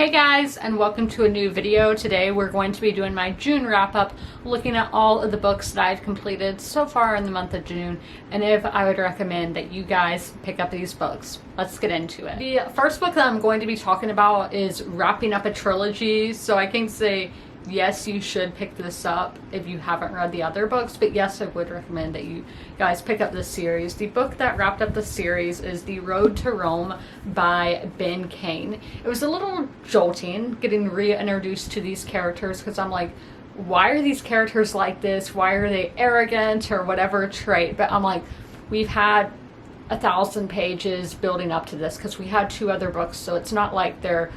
Hey guys, and welcome to a new video. Today we're going to be doing my June wrap-up, looking at all of the books that I've completed so far in the month of June, and if I would recommend that you guys pick up these books. Let's get into it. The first book that I'm going to be talking about is wrapping up a trilogy, so I can say yes, you should pick this up if you haven't read the other books, but yes, I would recommend that you guys pick up this series. The book that wrapped up the series is The Road to Rome by Ben Kane. It was a little jolting getting reintroduced to these characters because I'm like, why are these characters like this? Why are they arrogant or whatever trait? But I'm like, we've had 1,000 pages building up to this because we had two other books, so it's not like they're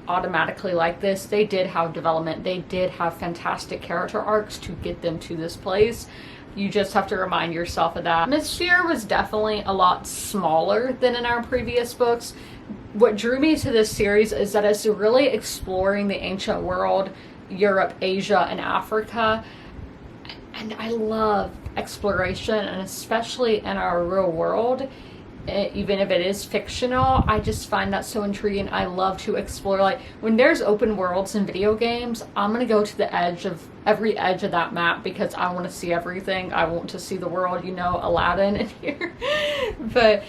automatically like this. They did have development. They did have fantastic character arcs to get them to this place. You just have to remind yourself of that. Atmosphere was definitely a lot smaller than in our previous books. What drew me to this series is that it's really exploring the ancient world, Europe, Asia, and Africa. And I love exploration, and especially in our real world. Even if it is fictional, I just find that so intriguing. I love to explore. Like, when there's open worlds in video games, I'm gonna go to the edge of every edge of that map because I want to see everything. I want to see the world, you know, Aladdin in here. But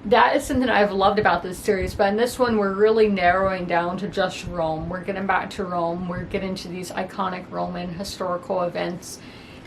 that is something I've loved about this series. But in this one, we're really narrowing down to just Rome. We're getting back to Rome. We're getting to these iconic Roman historical events.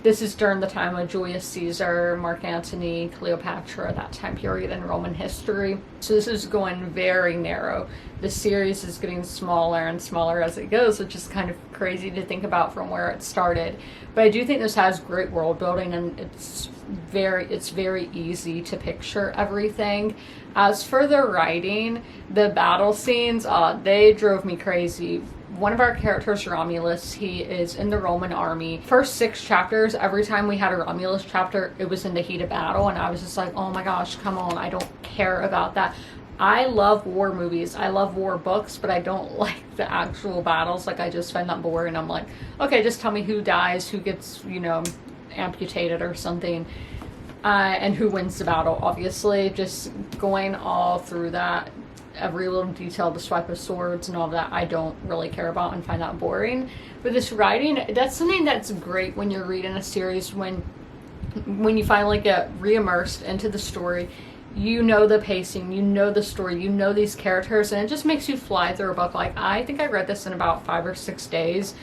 This is during the time of Julius Caesar, Mark Antony, Cleopatra, that time period in Roman history. So this is going very narrow. The series is getting smaller and smaller as it goes, which is kind of crazy to think about from where it started. But I do think this has great world building, and it's very easy to picture everything. As for the writing, the battle scenes, they drove me crazy. One of our characters, Romulus, he is in the Roman army. First 6 chapters, every time we had a Romulus chapter, it was in the heat of battle, and I was just like, oh my gosh, come on, I don't care about that. I love war movies, I love war books, but I don't like the actual battles. Like, I just find that boring. I'm like, okay, just tell me who dies, who gets, you know, amputated or something, and who wins the battle, obviously. Just going all through that, every little detail, the swipe of swords and all that, I don't really care about and find that boring. But this writing, that's something that's great when you're reading a series, when you finally get re-immersed into the story. You know the pacing, you know the story, you know these characters, and it just makes you fly through a book. Like, I think I read this in about 5 or 6 days,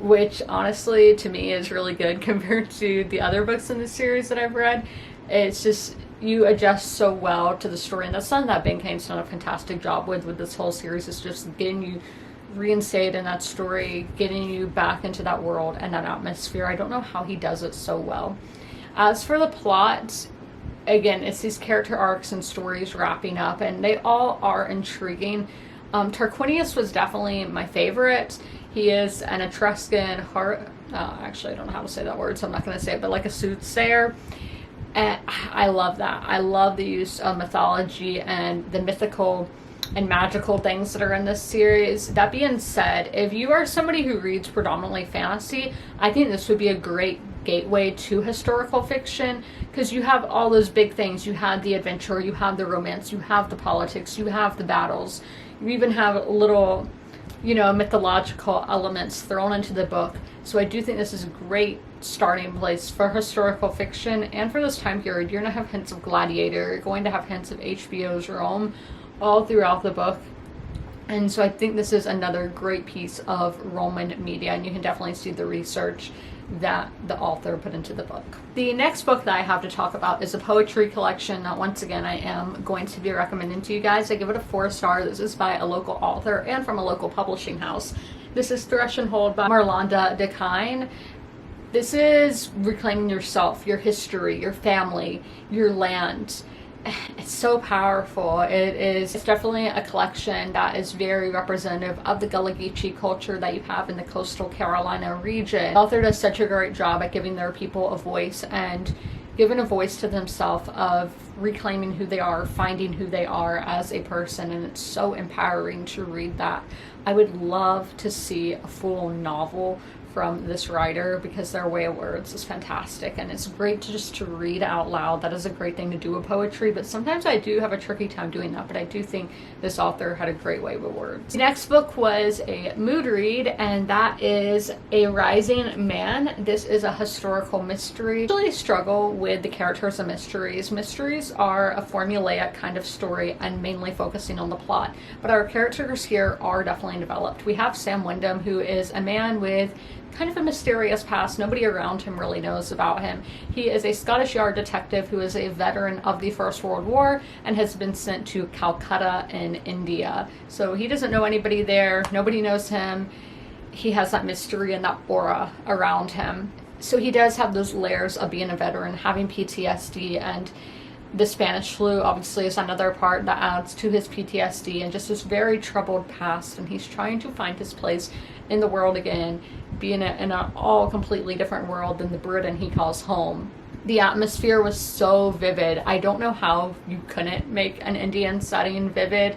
which honestly to me is really good compared to the other books in the series that I've read. It's just, you adjust so well to the story, and that's something that Ben Kane's done a fantastic job with this whole series, is just getting you reinstated in that story, getting you back into that world and that atmosphere. I don't know how he does it so well. As for the plot, again, it's these character arcs and stories wrapping up, and they all are intriguing. Tarquinius was definitely my favorite. He is an Etruscan actually, I don't know how to say that word, so I'm not going to say it, but like a soothsayer. And I love that. I love the use of mythology and the mythical and magical things that are in this series. That being said, if you are somebody who reads predominantly fantasy, I think this would be a great gateway to historical fiction, because you have all those big things. You have the adventure, you have the romance, you have the politics, you have the battles. You even have little, you know, mythological elements thrown into the book. So I do think this is a great starting place for historical fiction, and for this time period. You're going to have hints of Gladiator, you're going to have hints of HBO's Rome all throughout the book. And so I think this is another great piece of Roman media, and you can definitely see the research that the author put into the book. The next book that I have to talk about is a poetry collection that, once again, I am going to be recommending to you guys. I give it a 4-star. This is by a local author and from a local publishing house. This is Thresh and Hold by Marlonda Dekine. This is reclaiming yourself, your history, your family, your land. It's so powerful. It's definitely a collection that is very representative of the Gullah Geechee culture that you have in the coastal Carolina region. The author does such a great job at giving their people a voice and giving a voice to themselves, of reclaiming who they are, finding who they are as a person, and it's so empowering to read that. I would love to see a full novel from this writer, because their way of words is fantastic, and it's great to read out loud. That is a great thing to do with poetry, but sometimes I do have a tricky time doing that, but I do think this author had a great way with words. The next book was a mood read, and that is A Rising Man. This is a historical mystery. I really struggle with the characters of mysteries. Mysteries are a formulaic kind of story and mainly focusing on the plot, but our characters here are definitely developed. We have Sam Wyndham, who is a man with kind of a mysterious past. Nobody around him really knows about him. He is a Scottish Yard detective who is a veteran of the First World War and has been sent to Calcutta in India. So he doesn't know anybody there. Nobody knows him. He has that mystery and that aura around him. So he does have those layers of being a veteran, having PTSD, and the Spanish flu obviously is another part that adds to his PTSD, and just this very troubled past, and he's trying to find his place in the world again, being in an all completely different world than the Britain he calls home. The atmosphere was so vivid. I don't know how you couldn't make an Indian setting vivid.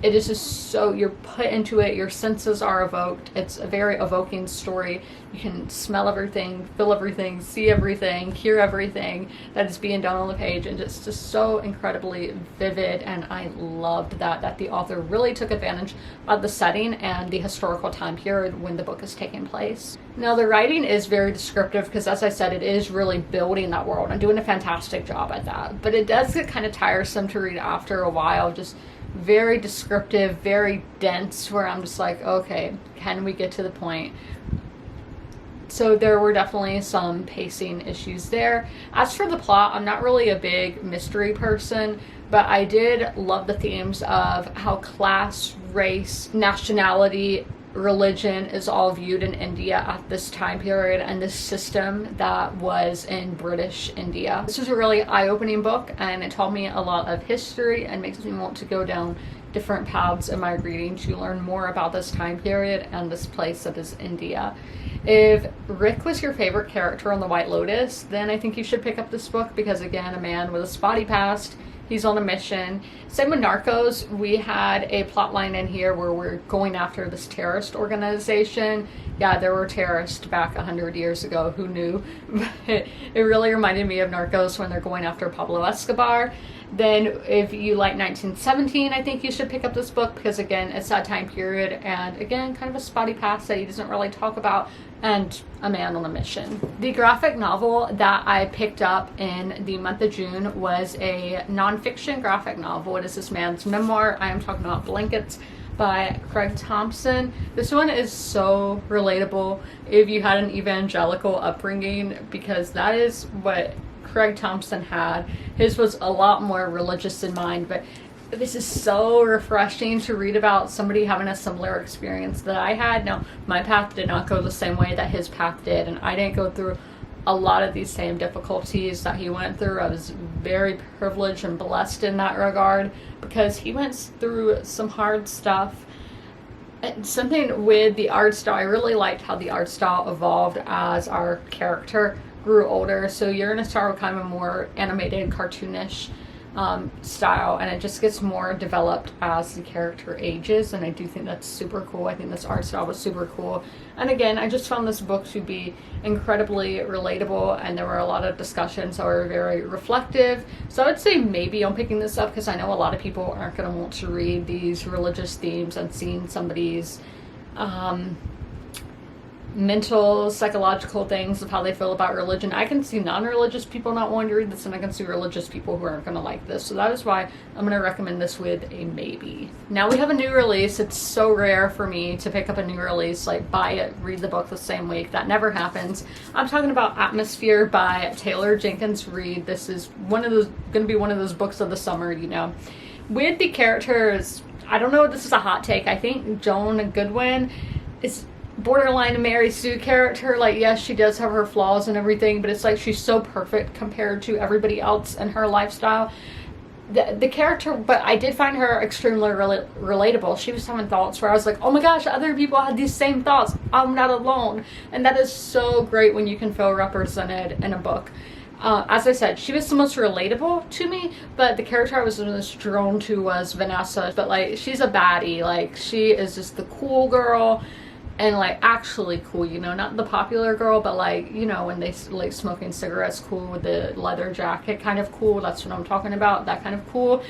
It is just so, you're put into it, your senses are evoked. It's a very evoking story. You can smell everything, feel everything, see everything, hear everything that is being done on the page, and it's just so incredibly vivid. And I loved that the author really took advantage of the setting and the historical time period when the book is taking place. Now, the writing is very descriptive because, as I said, it is really building that world and doing a fantastic job at that. But it does get kind of tiresome to read after a while, just very descriptive, very dense, where I'm just like, okay, can we get to the point? So there were definitely some pacing issues there. As for the plot, I'm not really a big mystery person, but I did love the themes of how class, race, nationality, religion is all viewed in India at this time period, and this system that was in British India. This was a really eye-opening book, and it taught me a lot of history and makes me want to go down different paths in my reading to learn more about this time period and this place that is India. If Rick was your favorite character on The White Lotus, then I think you should pick up this book, because again, a man with a spotty past, he's on a mission. Same with Narcos. We had a plot line in here where we're going after this terrorist organization. Yeah, there were terrorists back 100 years ago. Who knew? It really reminded me of Narcos when they're going after Pablo Escobar. Then if you like 1917, I think you should pick up this book, because again, it's that time period, and again, kind of a spotty past that he doesn't really talk about, and a man on a mission. The graphic novel that I picked up in the month of June was a nonfiction graphic novel. It is this man's memoir. I am talking about Blankets by Craig Thompson. This one is so relatable if you had an evangelical upbringing, because that is what Craig Thompson had. His was a lot more religious than mine, but this is so refreshing to read about somebody having a similar experience that I had. Now, my path did not go the same way that his path did, and I didn't go through a lot of these same difficulties that he went through. I was very privileged and blessed in that regard, because he went through some hard stuff. And something with the art style, I really liked how the art style evolved as our character grew older. So you're going to start with kind of a more animated, cartoonish style, and it just gets more developed as the character ages, and I do think that's super cool. I think this art style was super cool, and again, I just found this book to be incredibly relatable, and there were a lot of discussions that were very reflective. So I would say maybe I'm picking this up because I know a lot of people aren't going to want to read these religious themes and seeing somebody's mental, psychological things of how they feel about religion. I can see non-religious people not wanting to read this, and I can see religious people who aren't going to like this. So that is why I'm going to recommend this with a maybe. Now we have a new release. It's so rare for me to pick up a new release, like buy it, read the book the same week. That never happens. I'm talking about Atmosphere by Taylor Jenkins Reid. This is going to be one of those books of the summer, you know. With the characters, I don't know if this is a hot take. I think Joan Goodwin is borderline a Mary Sue character. Like, yes, she does have her flaws and everything, but it's like she's so perfect compared to everybody else in her lifestyle. The character, but I did find her extremely relatable. She was having thoughts where I was like, oh my gosh, other people had these same thoughts. I'm not alone. And that is so great when you can feel represented in a book. As I said, she was the most relatable to me, but the character I was most drawn to was Vanessa. But like, she's a baddie. Like, she is just the cool girl. and like actually cool, you know, not the popular girl, but like, you know, when they like smoking cigarettes cool with the leather jacket kind of cool. That's what I'm talking about, that kind of cool.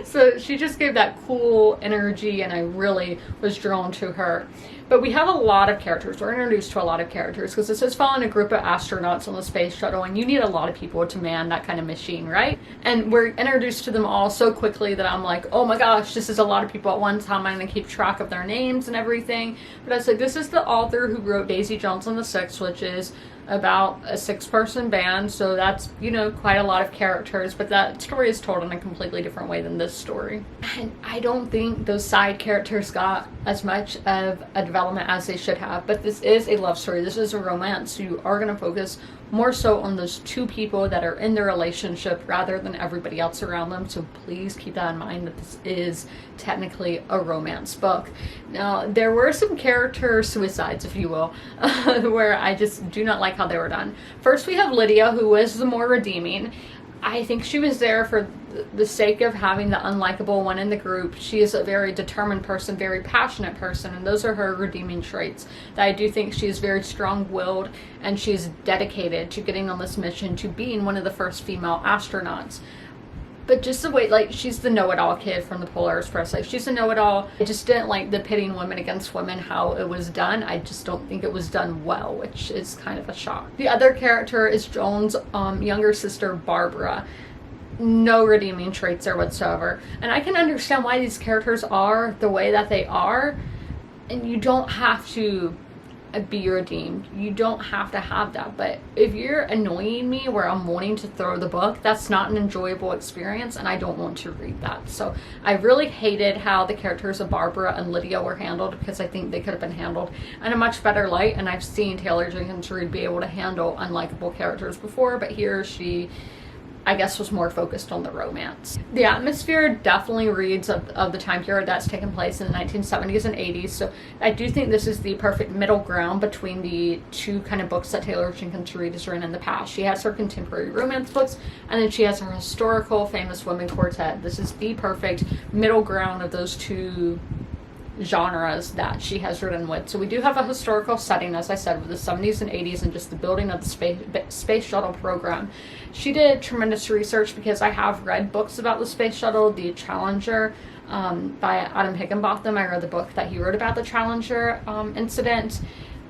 So she just gave that cool energy, and I really was drawn to her. But we have a lot of characters. We're introduced to a lot of characters because this is following a group of astronauts on the space shuttle, and you need a lot of people to man that kind of machine, right? And we're introduced to them all so quickly that I'm like, oh my gosh, this is a lot of people at once. How am I going to keep track of their names and everything? But I was like, this is the author who wrote Daisy Jones and the Six, which is about a 6-person band, so that's, you know, quite a lot of characters, but that story is told in a completely different way than this story. And I don't think those side characters got as much of a development as they should have, but this is a love story. This is a romance. You are going to focus more so on those two people that are in their relationship rather than everybody else around them, so please keep that in mind that this is technically a romance book. Now, there were some character suicides, if you will, where I just do not like how they were done. First, we have Lydia, who was the more redeeming. I think she was there for the sake of having the unlikable one in the group. She is a very determined person, very passionate person, and those are her redeeming traits. That I do think she is very strong-willed, and she is dedicated to getting on this mission to being one of the first female astronauts. But just the way, like, she's the know-it-all kid from the Polar Express. Like, she's a know-it-all. I just didn't like the pitting women against women, how it was done. I just don't think it was done well, which is kind of a shock. The other character is Joan's younger sister, Barbara. No redeeming traits there whatsoever. And I can understand why these characters are the way that they are. And you don't have to be redeemed. You don't have to have that. But if you're annoying me where I'm wanting to throw the book, that's not an enjoyable experience, and I don't want to read that. So I really hated how the characters of Barbara and Lydia were handled, because I think they could have been handled in a much better light, and I've seen Taylor Jenkins Reid be able to handle unlikable characters before, but here she, I guess, was more focused on the romance. The atmosphere definitely reads of the time period that's taken place in the 1970s and 80s, so I do think this is the perfect middle ground between the two kind of books that Taylor Jenkins Reid has written in the past. She has her contemporary romance books, and then she has her historical famous women quartet. This is the perfect middle ground of those two genres that she has written with. So we do have a historical setting, as I said, with the 70s and 80s and just the building of the space shuttle program. She did tremendous research, because I have read books about the space shuttle, the Challenger, by Adam Higginbotham. I read the book that he wrote about the Challenger incident,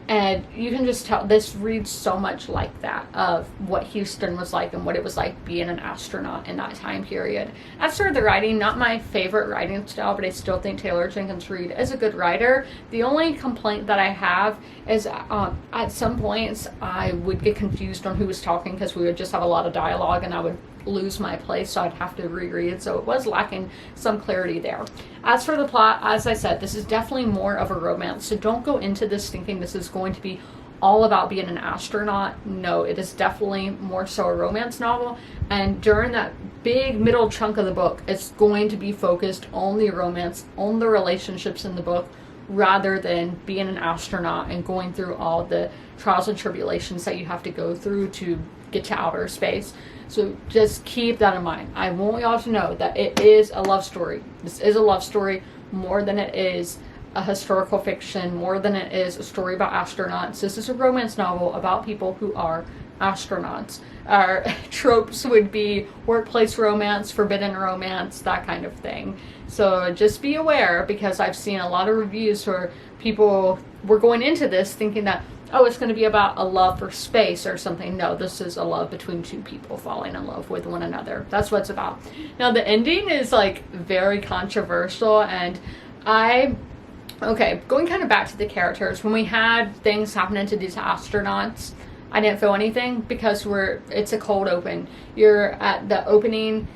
and you can just tell this reads so much like that, of what Houston was like and what it was like being an astronaut in that time period. As for the writing, not my favorite writing style, but I still think Taylor Jenkins Reid is a good writer. The only complaint that I have is at some points I would get confused on who was talking, because we would just have a lot of dialogue and I would lose my place, so I'd have to reread, so it was lacking some clarity there. As for the plot, as I said, this is definitely more of a romance, so don't go into this thinking this is going to be all about being an astronaut. No, it is definitely more so a romance novel, and during that big middle chunk of the book, it's going to be focused on the romance, on the relationships in the book, rather than being an astronaut and going through all the trials and tribulations that you have to go through to get to outer space. So just keep that in mind. I want y'all to know that it is a love story. This is a love story more than it is a historical fiction, more than it is a story about astronauts. This is a romance novel about people who are astronauts. Our tropes would be workplace romance, forbidden romance, that kind of thing. So just be aware, because I've seen a lot of reviews where people were going into this thinking that, oh, it's going to be about a love for space or something. No, this is a love between two people falling in love with one another. That's what it's about. Now, the ending is like very controversial, and okay, going kind of back to the characters, when we had things happening to these astronauts, I didn't feel anything, because it's a cold open. You're at the opening,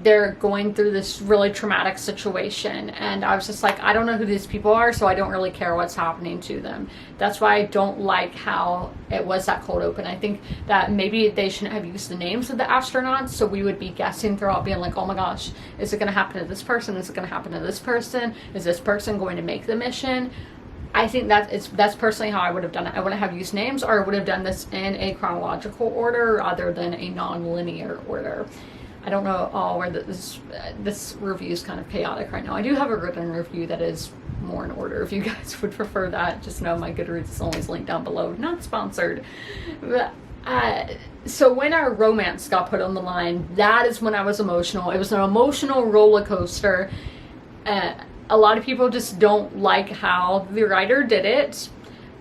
they're going through this really traumatic situation, and I was just like, I don't know who these people are, so I don't really care what's happening to them. That's why I don't like how it was that cold open. I think that maybe they shouldn't have used the names of the astronauts, so we would be guessing throughout, being like, oh my gosh, is it going to happen to this person? Is it going to happen to this person? Is this person going to make the mission? I think that's personally how I would have done it. I wouldn't have used names, or I would have done this in a chronological order rather than a non-linear order. I don't know where this review is kind of chaotic right now. I do have a written review that is more in order. If you guys would prefer that, just know my Goodreads is always linked down below. Not sponsored. But, so when our romance got put on the line, that is when I was emotional. It was an emotional roller coaster. A lot of people just don't like how the writer did it.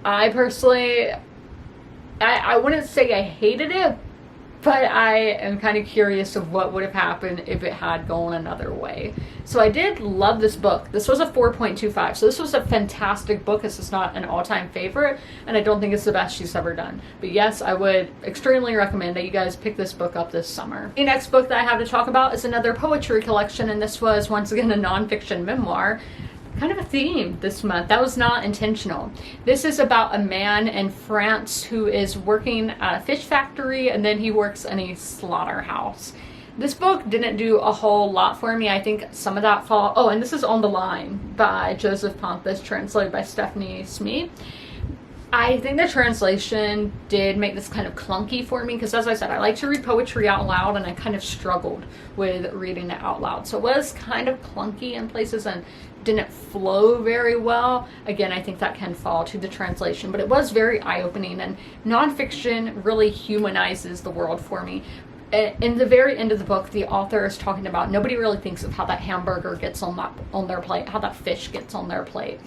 I personally, I wouldn't say I hated it, but I am kind of curious of what would have happened if it had gone another way. So I did love this book. This was a 4.25, so this was a fantastic book. This is not an all-time favorite, and I don't think it's the best she's ever done. But yes, I would extremely recommend that you guys pick this book up this summer. The next book that I have to talk about is another poetry collection, and this was once again a nonfiction memoir. Kind of a theme this month. That was not intentional. This is about a man in France who is working at a fish factory, and then he works in a slaughterhouse. This book didn't do a whole lot for me. I think some of that fall. Oh, and this is On the Line by Joseph Ponthus, translated by Stephanie Smee. I think the translation did make this kind of clunky for me because, as I said, I like to read poetry out loud, and I kind of struggled with reading it out loud. So it was kind of clunky in places and didn't flow very well. Again, I think that can fall to the translation, but it was very eye-opening, and nonfiction really humanizes the world for me. In the very end of the book, the author is talking about nobody really thinks of how that hamburger gets on their plate, how that fish gets on their plate,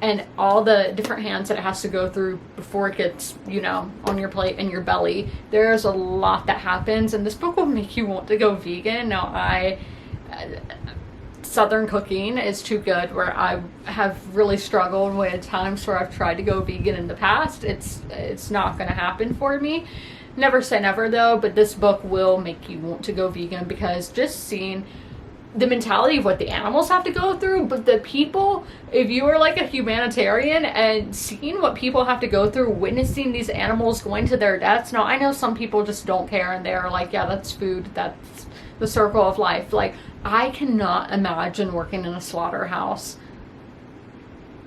and all the different hands that it has to go through before it gets, you know, on your plate and your belly. There's a lot that happens, and this book will make you want to go vegan. Now, Southern cooking is too good, where I have really struggled with times where I've tried to go vegan in the past. It's not going to happen for me. Never say never though, but this book will make you want to go vegan, because just seeing the mentality of what the animals have to go through, but the people, if you are like a humanitarian and seeing what people have to go through, witnessing these animals going to their deaths. Now, I know some people just don't care and they're like, yeah, that's food, that's the circle of life. Like, I cannot imagine working in a slaughterhouse.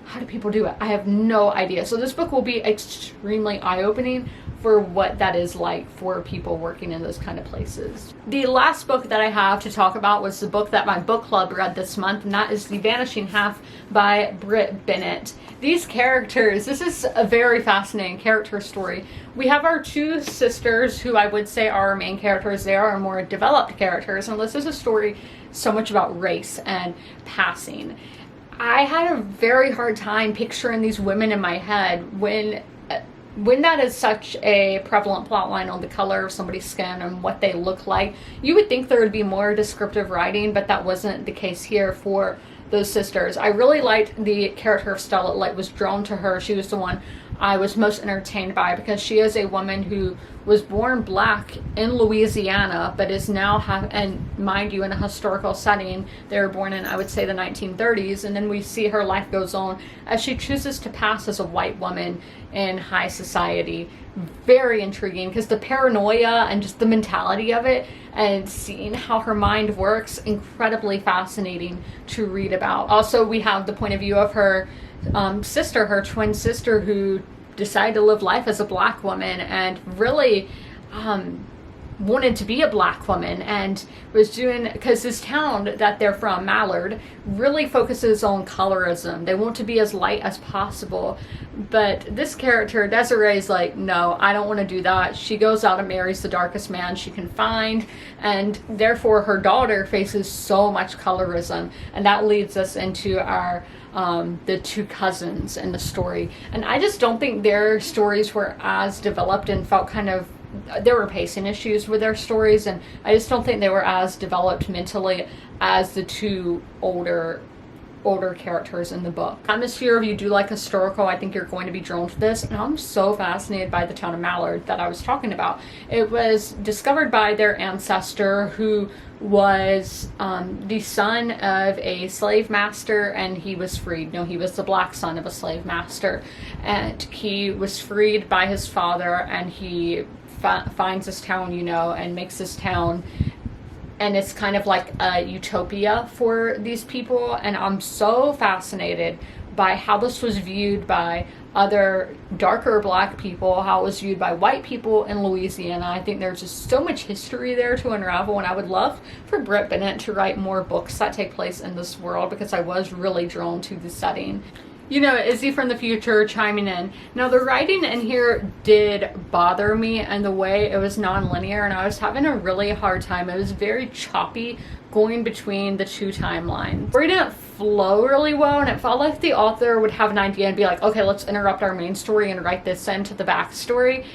How do people do it? I have no idea. So this book will be extremely eye-opening for what that is like for people working in those kind of places. The last book that I have to talk about was the book that my book club read this month, and that is The Vanishing Half by Britt Bennett. These characters, this is a very fascinating character story. We have our two sisters who I would say are our main characters. They are our more developed characters, and this is a story so much about race and passing. I had a very hard time picturing these women in my head when that is such a prevalent plot line on the color of somebody's skin and what they look like. You would think there would be more descriptive writing, but that wasn't the case here for those sisters. I really liked the character of Stella. Like, was drawn to her. She was the one I was most entertained by, because she is a woman who was born black in Louisiana, but is now and mind you, in a historical setting. They were born in, I would say, the 1930s, and then we see her life goes on as she chooses to pass as a white woman in high society. Very intriguing, because the paranoia and just the mentality of it, and seeing how her mind works, incredibly fascinating to read about. Also, we have the point of view of her sister, her twin sister, who decided to live life as a black woman and really wanted to be a black woman, and was doing, because this town that they're from, Mallard, really focuses on colorism. They want to be as light as possible, but this character Desiree is like, no, I don't want to do that. She goes out and marries the darkest man she can find, and therefore her daughter faces so much colorism, and that leads us into our the two cousins in the story. And I just don't think their stories were as developed, and felt kind of, there were pacing issues with their stories, and I just don't think they were as developed mentally as the two older characters in the book. Atmosphere, if you do like historical, I think you're going to be drawn to this. And I'm so fascinated by the town of Mallard that I was talking about. It was discovered by their ancestor, who was the son of a slave master, and he was freed. No, he was the black son of a slave master, and he was freed by his father, and he finds this town, you know, and makes this town, and it's kind of like a utopia for these people. And I'm so fascinated by how this was viewed by other darker black people, how it was viewed by white people in Louisiana. I think there's just so much history there to unravel, and I would love for Britt Bennett to write more books that take place in this world because I was really drawn to the setting. You know, Izzy from the future chiming in. Now, the writing in here did bother me, and the way it was non-linear, and I was having a really hard time. It was very choppy going between the two timelines. It didn't flow really well, and it felt like the author would have an idea and be like, okay, let's interrupt our main story and write this into the backstory.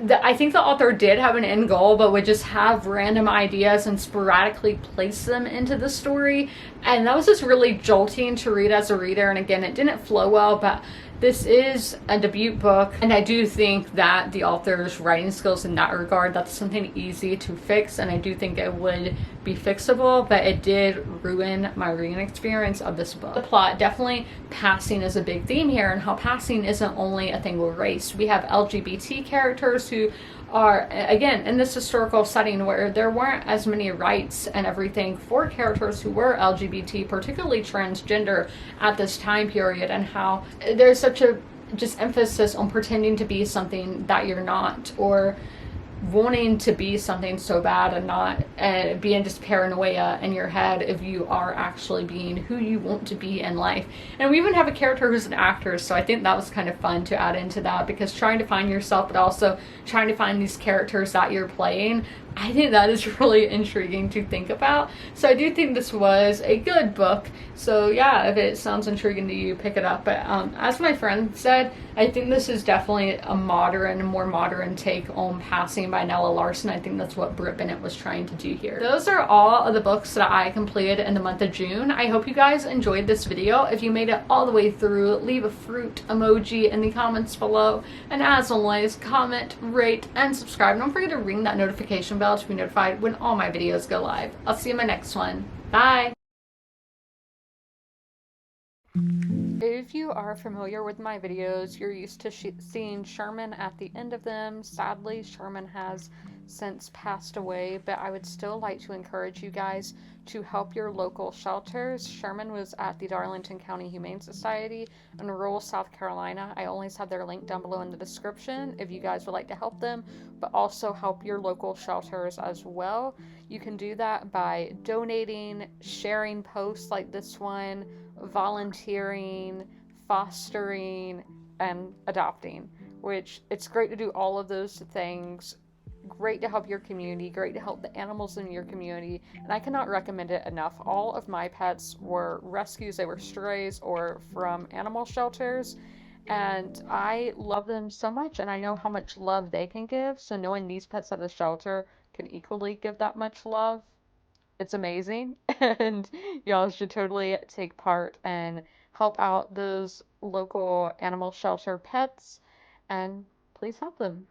I think the author did have an end goal, but would just have random ideas and sporadically place them into the story. And that was just really jolting to read as a reader. And again, it didn't flow well, but this is a debut book. And I do think that the author's writing skills in that regard, that's something easy to fix. And I do think it would be fixable, but it did ruin my reading experience of this book. The plot, definitely passing is a big theme here, and how passing isn't only a thing with race. We have LGBT characters who are, again, in this historical setting where there weren't as many rights and everything for characters who were LGBT, particularly transgender at this time period, and how there's such a just emphasis on pretending to be something that you're not, or wanting to be something so bad and not, and being just paranoia in your head if you are actually being who you want to be in life. And we even have a character who's an actor, so I think that was kind of fun to add into that, because trying to find yourself but also trying to find these characters that you're playing, I think that is really intriguing to think about. So I do think this was a good book. So yeah, if it sounds intriguing to you, pick it up. But as my friend said, I think this is definitely a more modern take on Passing by Nella Larson. I think that's what Britt Bennett was trying to do here. Those are all of the books that I completed in the month of June. I hope you guys enjoyed this video. If you made it all the way through, leave a fruit emoji in the comments below. And as always, comment, rate, and subscribe. And don't forget to ring that notification bell to be notified when all my videos go live. I'll see you in my next one. Bye! If you are familiar with my videos, you're used to seeing Sherman at the end of them. Sadly, Sherman has since passed away, but I would still like to encourage you guys to help your local shelters. Sherman was at the Darlington County Humane Society in rural South Carolina. I always have their link down below in the description if you guys would like to help them, but also help your local shelters as well. You can do that by donating, sharing posts like this one, volunteering, fostering, and adopting, which it's great to do all of those things. Great to help your community, great to help the animals in your community, and I cannot recommend it enough. All of my pets were rescues, they were strays or from animal shelters, and I love them so much, and I know how much love they can give, so knowing these pets at the shelter can equally give that much love, it's amazing. And y'all should totally take part and help out those local animal shelter pets, and please help them.